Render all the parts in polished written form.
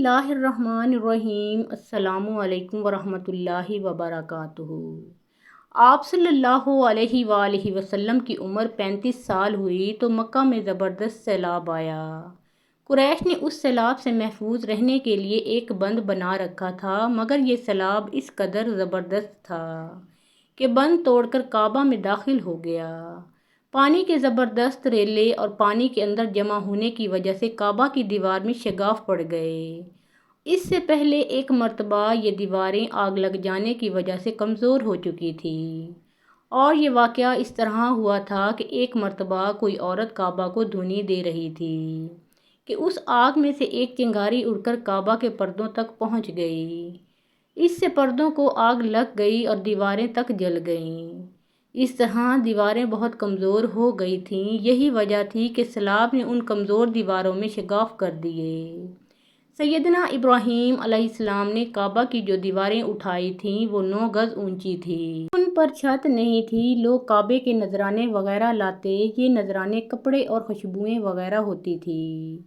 اللہ الرحمن الرحیم۔ السلام علیکم ورحمۃ اللہ وبرکاتہ۔ آپ صلی اللہ علیہ وآلہ وسلم کی عمر 35 سال ہوئی تو مکہ میں زبردست سیلاب آیا۔ قریش نے اس سیلاب سے محفوظ رہنے کے لیے ایک بند بنا رکھا تھا، مگر یہ سیلاب اس قدر زبردست تھا کہ بند توڑ کر کعبہ میں داخل ہو گیا۔ پانی کے زبردست ریلے اور پانی کے اندر جمع ہونے کی وجہ سے کعبہ کی دیوار میں شگاف پڑ گئے۔ اس سے پہلے ایک مرتبہ یہ دیواریں آگ لگ جانے کی وجہ سے کمزور ہو چکی تھیں، اور یہ واقعہ اس طرح ہوا تھا کہ ایک مرتبہ کوئی عورت کعبہ کو دھونی دے رہی تھی کہ اس آگ میں سے ایک چنگاری اڑ کر کعبہ کے پردوں تک پہنچ گئی۔ اس سے پردوں کو آگ لگ گئی اور دیواریں تک جل گئیں۔ اس طرح دیواریں بہت کمزور ہو گئی تھیں۔ یہی وجہ تھی کہ سیلاب نے ان کمزور دیواروں میں شگاف کر دیے۔ سیدنا ابراہیم علیہ السلام نے کعبہ کی جو دیواریں اٹھائی تھیں وہ 9 گز اونچی تھیں۔ ان پر چھت نہیں تھی۔ لوگ کعبے کے نذرانے وغیرہ لاتے۔ یہ نذرانے کپڑے اور خوشبوئیں وغیرہ ہوتی تھیں۔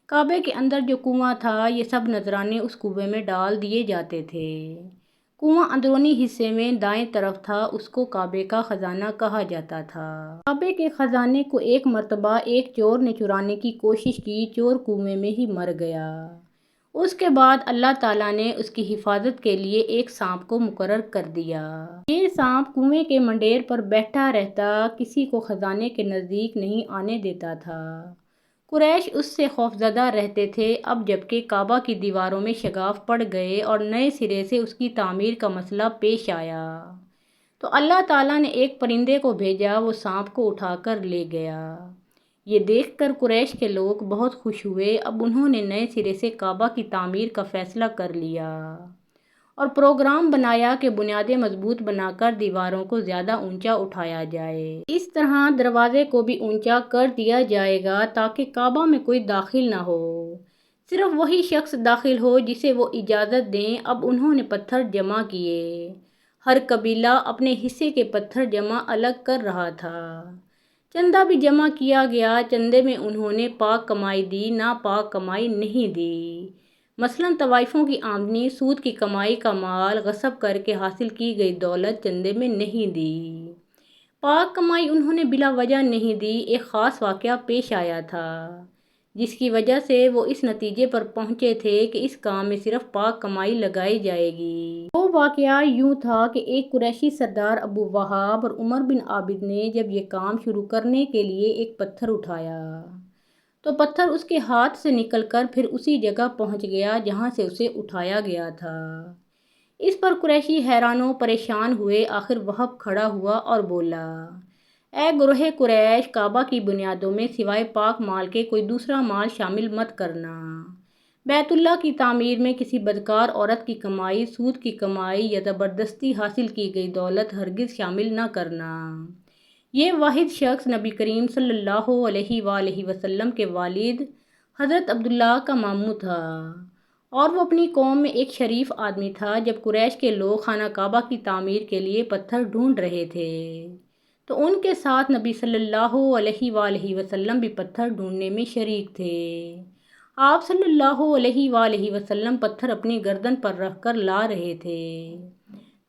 کعبے کے اندر جو کنواں تھا، یہ سب نذرانے اس کنویں میں ڈال دیے جاتے تھے۔ کنواں اندرونی حصے میں دائیں طرف تھا، اس کو کعبے کا خزانہ کہا جاتا تھا۔ کعبے کے خزانے کو ایک مرتبہ ایک چور نے چرانے کی کوشش کی۔ چور کنویں میں ہی مر گیا۔ اس کے بعد اللہ تعالیٰ نے اس کی حفاظت کے لیے ایک سانپ کو مقرر کر دیا۔ یہ سانپ کنویں کے منڈیر پر بیٹھا رہتا، کسی کو خزانے کے نزدیک نہیں آنے دیتا تھا۔ قریش اس سے خوفزدہ رہتے تھے۔ اب جبکہ کعبہ کی دیواروں میں شگاف پڑ گئے اور نئے سرے سے اس کی تعمیر کا مسئلہ پیش آیا، تو اللہ تعالیٰ نے ایک پرندے کو بھیجا، وہ سانپ کو اٹھا کر لے گیا۔ یہ دیکھ کر قریش کے لوگ بہت خوش ہوئے۔ اب انہوں نے نئے سرے سے کعبہ کی تعمیر کا فیصلہ کر لیا اور پروگرام بنایا کہ بنیادیں مضبوط بنا کر دیواروں کو زیادہ اونچا اٹھایا جائے۔ اس طرح دروازے کو بھی اونچا کر دیا جائے گا تاکہ کعبہ میں کوئی داخل نہ ہو، صرف وہی شخص داخل ہو جسے وہ اجازت دیں۔ اب انہوں نے پتھر جمع کیے۔ ہر قبیلہ اپنے حصے کے پتھر جمع الگ کر رہا تھا۔ چندہ بھی جمع کیا گیا۔ چندے میں انہوں نے پاک کمائی دی، ناپاک کمائی نہیں دی۔ مثلاً طوائفوں کی آمدنی، سود کی کمائی کا مال، غصب کر کے حاصل کی گئی دولت چندے میں نہیں دی۔ پاک کمائی انہوں نے بلا وجہ نہیں دی۔ ایک خاص واقعہ پیش آیا تھا جس کی وجہ سے وہ اس نتیجے پر پہنچے تھے کہ اس کام میں صرف پاک کمائی لگائی جائے گی۔ وہ واقعہ یوں تھا کہ ایک قریشی سردار ابو وہاب اور عمر بن عابد نے جب یہ کام شروع کرنے کے لیے ایک پتھر اٹھایا تو پتھر اس کے ہاتھ سے نکل کر پھر اسی جگہ پہنچ گیا جہاں سے اسے اٹھایا گیا تھا۔ اس پر قریشی حیران و پریشان ہوئے۔ آخر وہب کھڑا ہوا اور بولا، اے گروہ قریش، کعبہ کی بنیادوں میں سوائے پاک مال کے کوئی دوسرا مال شامل مت کرنا۔ بیت اللہ کی تعمیر میں کسی بدکار عورت کی کمائی، سود کی کمائی یا زبردستی حاصل کی گئی دولت ہرگز شامل نہ کرنا۔ یہ واحد شخص نبی کریم صلی اللہ علیہ وآلہ وسلم کے والد حضرت عبداللہ کا ماموں تھا، اور وہ اپنی قوم میں ایک شریف آدمی تھا۔ جب قریش کے لوگ خانہ کعبہ کی تعمیر کے لیے پتھر ڈھونڈ رہے تھے تو ان کے ساتھ نبی صلی اللہ علیہ وآلہ وسلم بھی پتھر ڈھونڈنے میں شریک تھے۔ آپ صلی اللہ علیہ وآلہ وسلم پتھر اپنی گردن پر رکھ کر لا رہے تھے۔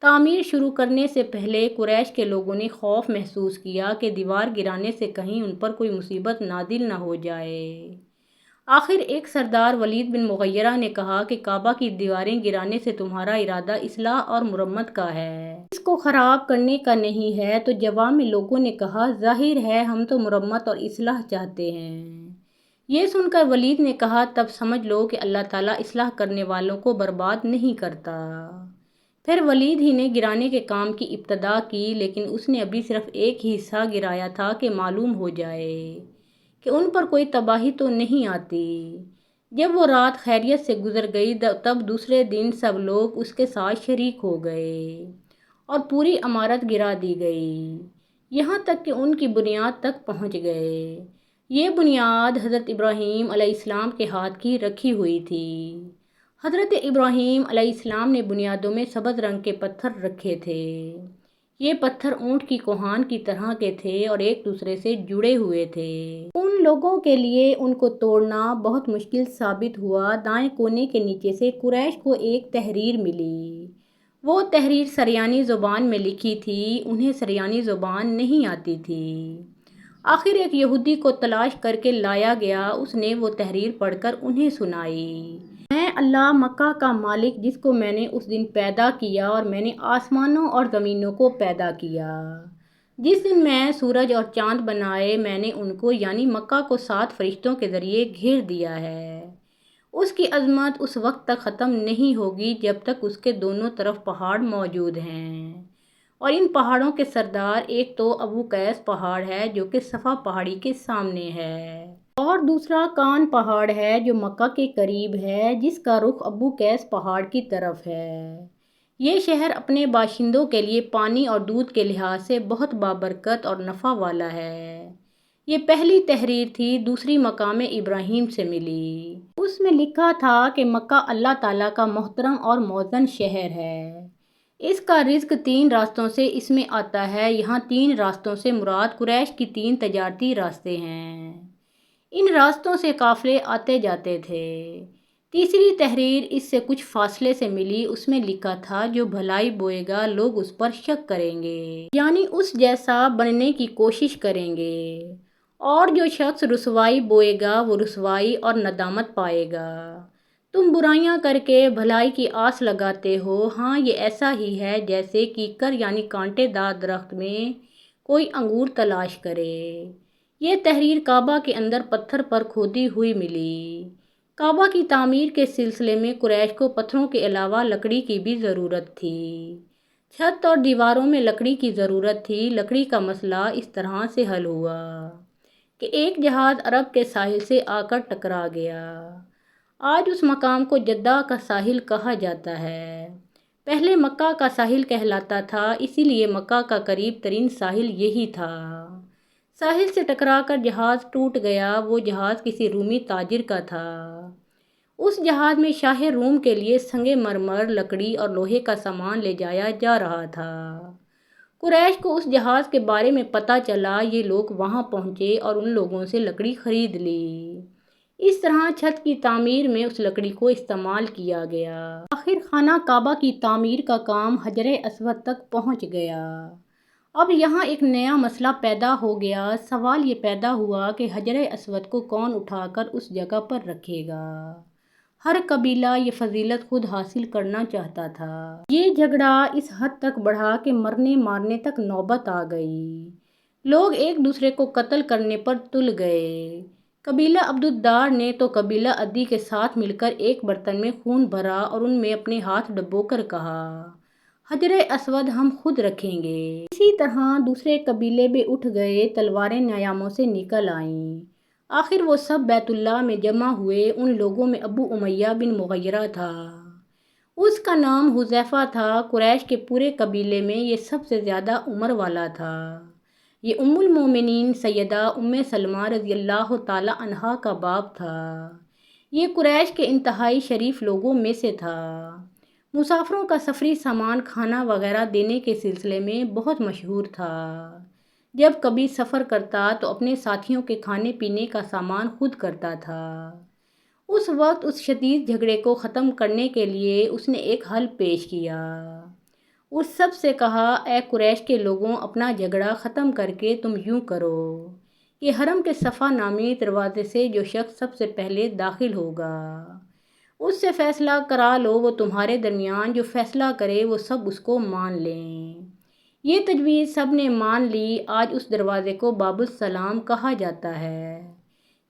تعمیر شروع کرنے سے پہلے قریش کے لوگوں نے خوف محسوس کیا کہ دیوار گرانے سے کہیں ان پر کوئی مصیبت نازل نہ ہو جائے۔ آخر ایک سردار ولید بن مغیرہ نے کہا کہ کعبہ کی دیواریں گرانے سے تمہارا ارادہ اصلاح اور مرمت کا ہے، اس کو خراب کرنے کا نہیں ہے۔ تو جواب میں لوگوں نے کہا، ظاہر ہے ہم تو مرمت اور اصلاح چاہتے ہیں۔ یہ سن کر ولید نے کہا، تب سمجھ لو کہ اللہ تعالیٰ اصلاح کرنے والوں کو برباد نہیں کرتا۔ پھر ولید ہی نے گرانے کے کام کی ابتدا کی، لیکن اس نے ابھی صرف ایک ہی حصہ گرایا تھا کہ معلوم ہو جائے کہ ان پر کوئی تباہی تو نہیں آتی۔ جب وہ رات خیریت سے گزر گئی تب دوسرے دن سب لوگ اس کے ساتھ شریک ہو گئے اور پوری عمارت گرا دی گئی، یہاں تک کہ ان کی بنیاد تک پہنچ گئے۔ یہ بنیاد حضرت ابراہیم علیہ السلام کے ہاتھ کی رکھی ہوئی تھی۔ حضرت ابراہیم علیہ السلام نے بنیادوں میں سبز رنگ کے پتھر رکھے تھے۔ یہ پتھر اونٹ کی کوہان کی طرح کے تھے اور ایک دوسرے سے جڑے ہوئے تھے۔ ان لوگوں کے لیے ان کو توڑنا بہت مشکل ثابت ہوا۔ دائیں کونے کے نیچے سے قریش کو ایک تحریر ملی۔ وہ تحریر سریانی زبان میں لکھی تھی، انہیں سریانی زبان نہیں آتی تھی۔ آخر ایک یہودی کو تلاش کر کے لایا گیا، اس نے وہ تحریر پڑھ کر انہیں سنائی۔ میں اللہ مکہ کا مالک جس کو میں نے اس دن پیدا کیا اور میں نے آسمانوں اور زمینوں کو پیدا کیا۔ جس دن میں سورج اور چاند بنائے میں نے ان کو یعنی مکہ کو 7 فرشتوں کے ذریعے گھیر دیا ہے۔ اس کی عظمت اس وقت تک ختم نہیں ہوگی جب تک اس کے دونوں طرف پہاڑ موجود ہیں، اور ان پہاڑوں کے سردار ایک تو ابو قیس پہاڑ ہے جو کہ صفا پہاڑی کے سامنے ہے، اور دوسرا کان پہاڑ ہے جو مکہ کے قریب ہے جس کا رخ ابو قیس پہاڑ کی طرف ہے۔ یہ شہر اپنے باشندوں کے لیے پانی اور دودھ کے لحاظ سے بہت بابرکت اور نفع والا ہے۔ یہ پہلی تحریر تھی، دوسری مقام ابراہیم سے ملی۔ اس میں لکھا تھا کہ مکہ اللہ تعالیٰ کا محترم اور معزز شہر ہے۔ اس کا رزق 3 راستوں سے اس میں آتا ہے۔ یہاں 3 راستوں سے مراد قریش کی 3 تجارتی راستے ہیں۔ ان راستوں سے قافلے آتے جاتے تھے۔ تیسری تحریر اس سے کچھ فاصلے سے ملی، اس میں لکھا تھا جو بھلائی بوئے گا لوگ اس پر شک کریں گے، یعنی اس جیسا بننے کی کوشش کریں گے، اور جو شخص رسوائی بوئے گا وہ رسوائی اور ندامت پائے گا۔ تم برائیاں کر کے بھلائی کی آس لگاتے ہو، ہاں یہ ایسا ہی ہے جیسے کیکر یعنی کانٹے دار درخت میں کوئی انگور تلاش کرے۔ یہ تحریر کعبہ کے اندر پتھر پر کھودی ہوئی ملی۔ کعبہ کی تعمیر کے سلسلے میں قریش کو پتھروں کے علاوہ لکڑی کی بھی ضرورت تھی۔ چھت اور دیواروں میں لکڑی کی ضرورت تھی۔ لکڑی کا مسئلہ اس طرح سے حل ہوا کہ ایک جہاز عرب کے ساحل سے آ کر ٹکرا گیا۔ آج اس مقام کو جدہ کا ساحل کہا جاتا ہے، پہلے مکہ کا ساحل کہلاتا تھا، اسی لیے مکہ کا قریب ترین ساحل یہی تھا۔ ساحل سے ٹکرا کر جہاز ٹوٹ گیا۔ وہ جہاز کسی رومی تاجر کا تھا۔ اس جہاز میں شاہ روم کے لیے سنگ مرمر، لکڑی اور لوہے کا سامان لے جایا جا رہا تھا۔ قریش کو اس جہاز کے بارے میں پتہ چلا، یہ لوگ وہاں پہنچے اور ان لوگوں سے لکڑی خرید لی۔ اس طرح چھت کی تعمیر میں اس لکڑی کو استعمال کیا گیا۔ آخر خانہ کعبہ کی تعمیر کا کام حجر اسود تک پہنچ گیا۔ اب یہاں ایک نیا مسئلہ پیدا ہو گیا۔ سوال یہ پیدا ہوا کہ حجر اسود کو کون اٹھا کر اس جگہ پر رکھے گا؟ ہر قبیلہ یہ فضیلت خود حاصل کرنا چاہتا تھا۔ یہ جھگڑا اس حد تک بڑھا کہ مرنے مارنے تک نوبت آ گئی۔ لوگ ایک دوسرے کو قتل کرنے پر تل گئے۔ قبیلہ عبدالدار نے تو قبیلہ عدی کے ساتھ مل کر ایک برتن میں خون بھرا اور ان میں اپنے ہاتھ ڈبو کر کہا، حجر اسود ہم خود رکھیں گے۔ اسی طرح دوسرے قبیلے بھی اٹھ گئے، تلواریں نیاموں سے نکل آئیں۔ آخر وہ سب بیت اللہ میں جمع ہوئے۔ ان لوگوں میں ابو امیہ بن مغیرہ تھا، اس کا نام حذیفہ تھا۔ قریش کے پورے قبیلے میں یہ سب سے زیادہ عمر والا تھا۔ یہ ام المومنین سیدہ ام سلمہ رضی اللہ تعالی عنہا کا باپ تھا۔ یہ قریش کے انتہائی شریف لوگوں میں سے تھا۔ مسافروں کا سفری سامان کھانا وغیرہ دینے کے سلسلے میں بہت مشہور تھا۔ جب کبھی سفر کرتا تو اپنے ساتھیوں کے کھانے پینے کا سامان خود کرتا تھا۔ اس وقت اس شدید جھگڑے کو ختم کرنے کے لیے اس نے ایک حل پیش کیا۔ اس سب سے کہا، اے قریش کے لوگوں، اپنا جھگڑا ختم کر کے تم یوں کرو کہ حرم کے صفا نامی دروازے سے جو شخص سب سے پہلے داخل ہوگا اس سے فیصلہ کرا لو، وہ تمہارے درمیان جو فیصلہ کرے وہ سب اس کو مان لیں۔ یہ تجویز سب نے مان لی۔ آج اس دروازے کو باب السلام کہا جاتا ہے۔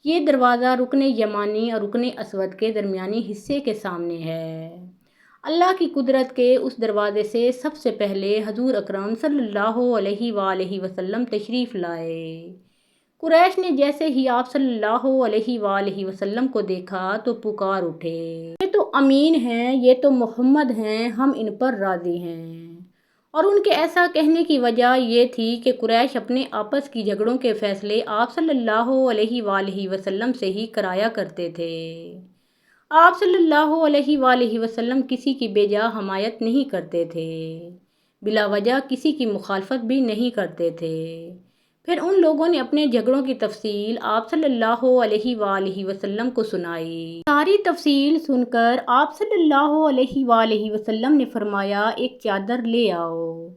یہ دروازہ رکن یمانی اور رکن اسود کے درمیانی حصے کے سامنے ہے۔ اللہ کی قدرت کے اس دروازے سے سب سے پہلے حضور اکرم صلی اللہ علیہ وآلہ وسلم تشریف لائے۔ قریش نے جیسے ہی آپ صلی اللہ علیہ وآلہ وسلم کو دیکھا تو پکار اٹھے، یہ تو امین ہیں، یہ تو محمد ہیں، ہم ان پر راضی ہیں۔ اور ان کے ایسا کہنے کی وجہ یہ تھی کہ قریش اپنے آپس کی جھگڑوں کے فیصلے آپ صلی اللہ علیہ وآلہ وسلم سے ہی کرایا کرتے تھے۔ آپ صلی اللہ علیہ وآلہ وسلم کسی کی بے جا حمایت نہیں کرتے تھے۔ بلا وجہ کسی کی مخالفت بھی نہیں کرتے تھے۔ پھر ان لوگوں نے اپنے جھگڑوں کی تفصیل آپ صلی اللہ علیہ وآلہ وسلم کو سنائی۔ ساری تفصیل سن کر آپ صلی اللہ علیہ وآلہ وسلم نے فرمایا ایک چادر لے آؤ۔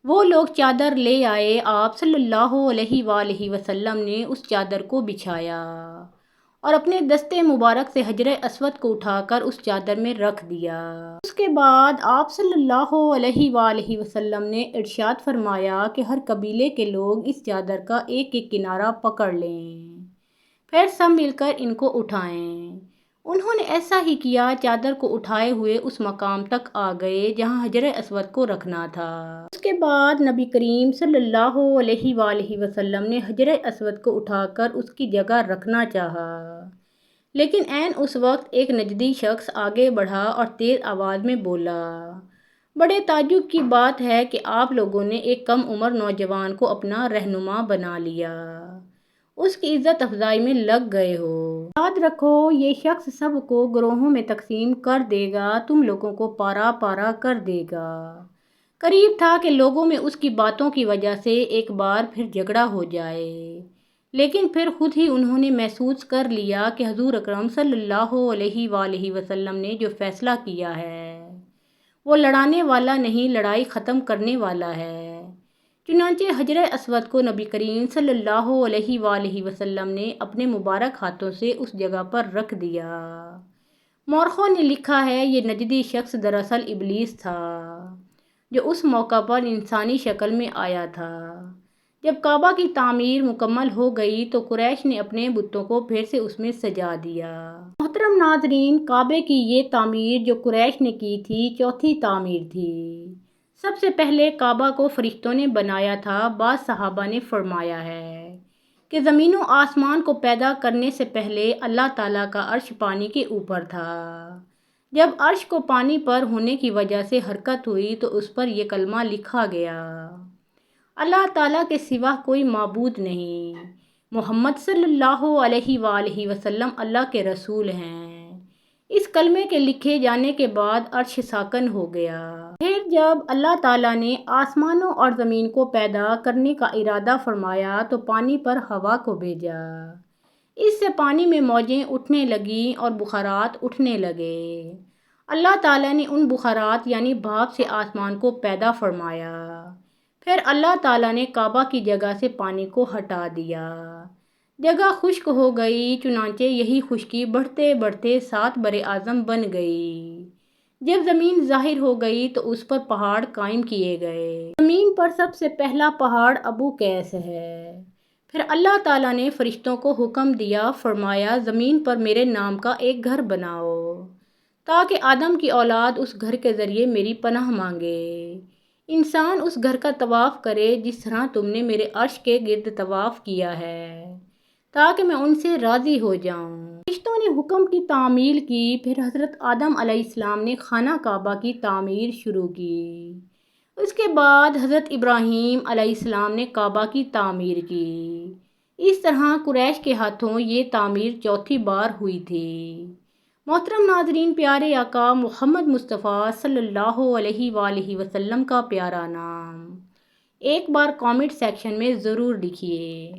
وہ لوگ چادر لے آئے، آپ صلی اللہ علیہ وآلہ وسلم نے اس چادر کو بچھایا اور اپنے دستے مبارک سے حجر اسود کو اٹھا کر اس چادر میں رکھ دیا۔ اس کے بعد آپ صلی اللہ علیہ وآلہ وسلم نے ارشاد فرمایا کہ ہر قبیلے کے لوگ اس چادر کا ایک ایک کنارہ پکڑ لیں، پھر سب مل کر ان کو اٹھائیں۔ انہوں نے ایسا ہی کیا، چادر کو اٹھائے ہوئے اس مقام تک آ گئے جہاں حجر اسود کو رکھنا تھا۔ اس کے بعد نبی کریم صلی اللہ علیہ وآلہ وسلم نے حجر اسود کو اٹھا کر اس کی جگہ رکھنا چاہا، لیکن عین اس وقت ایک نجدی شخص آگے بڑھا اور تیز آواز میں بولا، بڑے تعجب کی بات ہے کہ آپ لوگوں نے ایک کم عمر نوجوان کو اپنا رہنما بنا لیا، اس کی عزت افزائی میں لگ گئے ہو۔ یاد رکھو یہ شخص سب کو گروہوں میں تقسیم کر دے گا، تم لوگوں کو پارا پارا کر دے گا۔ قریب تھا کہ لوگوں میں اس کی باتوں کی وجہ سے ایک بار پھر جھگڑا ہو جائے، لیکن پھر خود ہی انہوں نے محسوس کر لیا کہ حضور اکرم صلی اللہ علیہ وآلہ وسلم نے جو فیصلہ کیا ہے وہ لڑانے والا نہیں، لڑائی ختم کرنے والا ہے۔ چنانچہ حجر اسود کو نبی کریم صلی اللہ علیہ وآلہ وسلم نے اپنے مبارک ہاتھوں سے اس جگہ پر رکھ دیا۔ مورخوں نے لکھا ہے یہ نجدی شخص دراصل ابلیس تھا جو اس موقع پر انسانی شکل میں آیا تھا۔ جب کعبہ کی تعمیر مکمل ہو گئی تو قریش نے اپنے بتوں کو پھر سے اس میں سجا دیا۔ محترم ناظرین، کعبے کی یہ تعمیر جو قریش نے کی تھی چوتھی تعمیر تھی۔ سب سے پہلے کعبہ کو فرشتوں نے بنایا تھا۔ بعض صحابہ نے فرمایا ہے کہ زمین و آسمان کو پیدا کرنے سے پہلے اللہ تعالیٰ کا عرش پانی کے اوپر تھا۔ جب عرش کو پانی پر ہونے کی وجہ سے حرکت ہوئی تو اس پر یہ کلمہ لکھا گیا، اللہ تعالیٰ کے سوا کوئی معبود نہیں، محمد صلی اللہ علیہ وآلہ وسلم اللہ کے رسول ہیں۔ اس کلمے کے لکھے جانے کے بعد عرش ساکن ہو گیا۔ پھر جب اللہ تعالیٰ نے آسمانوں اور زمین کو پیدا کرنے کا ارادہ فرمایا تو پانی پر ہوا کو بھیجا، اس سے پانی میں موجیں اٹھنے لگیں اور بخارات اٹھنے لگے۔ اللہ تعالیٰ نے ان بخارات یعنی بھاپ سے آسمان کو پیدا فرمایا۔ پھر اللہ تعالیٰ نے کعبہ کی جگہ سے پانی کو ہٹا دیا، جگہ خشک ہو گئی، چنانچہ یہی خشکی بڑھتے بڑھتے 7 براعظم بن گئی۔ جب زمین ظاہر ہو گئی تو اس پر پہاڑ قائم کیے گئے۔ زمین پر سب سے پہلا پہاڑ ابو قیس ہے۔ پھر اللہ تعالیٰ نے فرشتوں کو حکم دیا، فرمایا زمین پر میرے نام کا ایک گھر بناؤ تاکہ آدم کی اولاد اس گھر کے ذریعے میری پناہ مانگے۔ انسان اس گھر کا طواف کرے جس طرح تم نے میرے عرش کے گرد طواف کیا ہے تاکہ میں ان سے راضی ہو جاؤں۔ فرشتوں نے حکم کی تعمیل کی۔ پھر حضرت آدم علیہ السلام نے خانہ کعبہ کی تعمیر شروع کی۔ اس کے بعد حضرت ابراہیم علیہ السلام نے کعبہ کی تعمیر کی۔ اس طرح قریش کے ہاتھوں یہ تعمیر چوتھی بار ہوئی تھی۔ محترم ناظرین، پیارے آقا محمد مصطفیٰ صلی اللہ علیہ وآلہ وسلم کا پیارا نام ایک بار کامنٹ سیکشن میں ضرور لکھیے۔